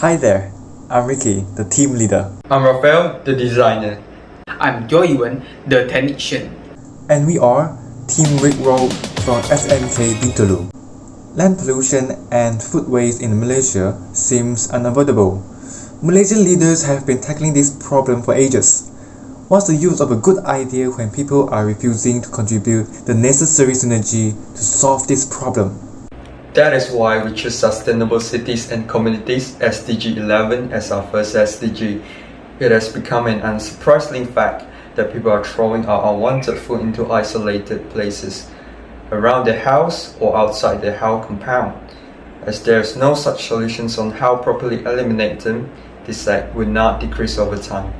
Hi there, I'm Ricky, the team leader. I'm Rafael, the designer. I'm Teo Yi Wen, the technician. And we are Team Rickroll from SMK BINTULU. Land pollution and food waste in Malaysia seems unavoidable. Malaysian leaders have been tackling this problem for ages. What's the use of a good idea when people are refusing to contribute the necessary synergy to solve this problem? That is why we choose Sustainable Cities and Communities SDG 11 as our first SDG. It has become an unsurprising fact that people are throwing out unwanted food into isolated places, around their house or outside their house compound. As there is no such solutions on how properly eliminate them, this act will not decrease over time.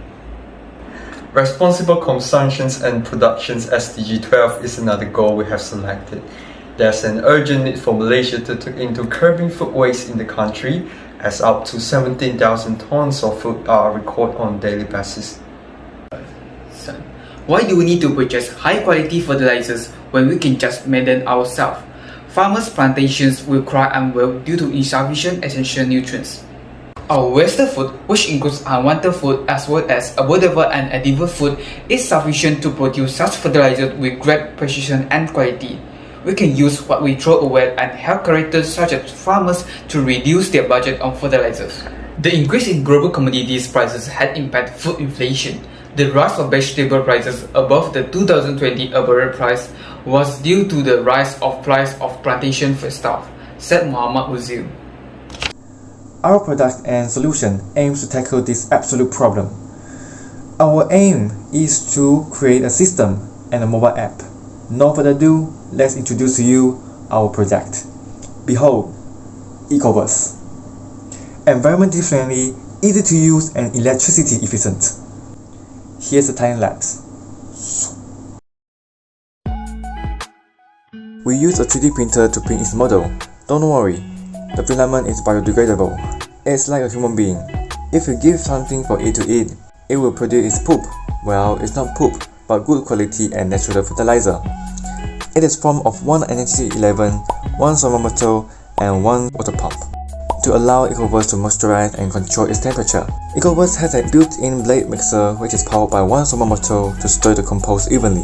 Responsible Consumptions and Productions SDG 12 is another goal we have selected. There's an urgent need for Malaysia to look into curbing food waste in the country, as up to 17,000 tons of food are recorded on a daily basis. Why do we need to purchase high quality fertilizers when we can just make them ourselves? Farmers' plantations will cry unwell due to insufficient essential nutrients. Our wasted food, which includes unwanted food as well as avoidable and edible food, is sufficient to produce such fertilizers with great precision and quality. We can use what we throw away and help characters such as farmers to reduce their budget on fertilizers. The increase in global commodities prices had impacted food inflation. The rise of vegetable prices above the 2020 average price was due to the rise of price of plantation foodstuff, said Muhammad Uzil. Our product and solution aims to tackle this absolute problem. Our aim is to create a system and a mobile app. No further ado, let's introduce to you our project. Behold, EcoVerse. Environmentally friendly, easy to use and electricity efficient. Here's a time lapse. We use a 3D printer to print its model. Don't worry, the filament is biodegradable. It's like a human being. If you give something for it to eat, it will produce its poop. Well, it's not poop, but good quality and natural fertilizer. It is formed of one NHC 11, one solar motor, and one water pump to allow EcoVerse to moisturize and control its temperature. EcoVerse has a built-in blade mixer which is powered by one solar motor to stir the compost evenly.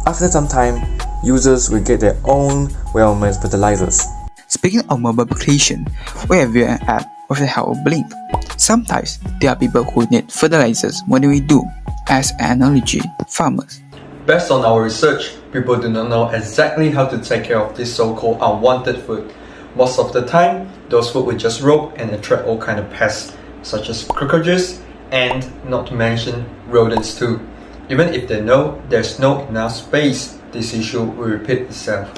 After some time, users will get their own well-made fertilizers. Speaking of mobile application, we have built an app with the help of Blink. Sometimes there are people who need fertilizers more than we do. As an analogy, farmers. Based on our research, people do not know exactly how to take care of this so-called unwanted food. Most of the time, those food will just rot and attract all kinds of pests, such as cockroaches and, not to mention, rodents too. Even if they know there's not enough space, this issue will repeat itself.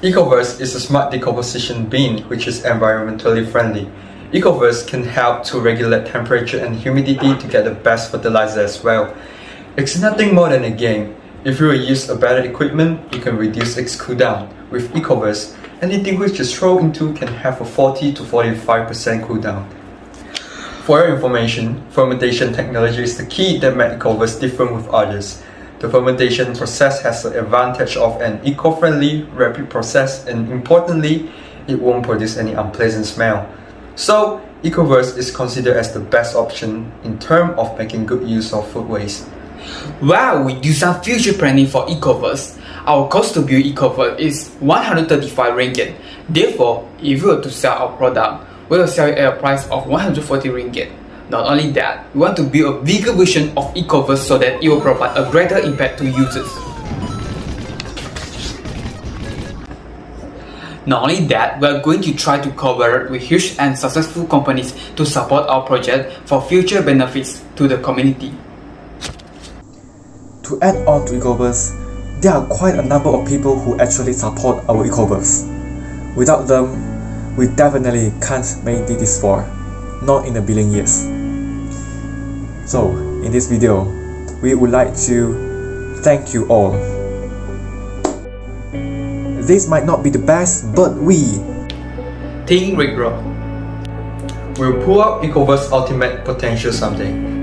EcoVerse is a smart decomposition bin which is environmentally friendly. EcoVerse can help to regulate temperature and humidity to get the best fertilizer as well. It's nothing more than a game. If you use a better equipment, you can reduce its cooldown. With EcoVerse, anything which is thrown into can have a 40 to 45% cooldown. For your information, fermentation technology is the key that makes EcoVerse different with others. The fermentation process has the advantage of an eco-friendly, rapid process, and importantly, it won't produce any unpleasant smell. So, EcoVerse is considered as the best option in terms of making good use of food waste. Wow, we do some future planning for EcoVerse. Our cost to build EcoVerse is 135 ringgit. Therefore, if we were to sell our product, we will sell it at a price of 140 ringgit. Not only that, we want to build a bigger version of EcoVerse so that it will provide a greater impact to users. Not only that, we are going to try to collaborate with huge and successful companies to support our project for future benefits to the community. To add on to EcoVerse, there are quite a number of people who actually support our EcoVerse. Without them, we definitely can't make this far, not in a billion years. So, in this video, we would like to thank you all. This might not be the best, but we, Team Rickroll, will pull out EcoVerse ultimate potential someday.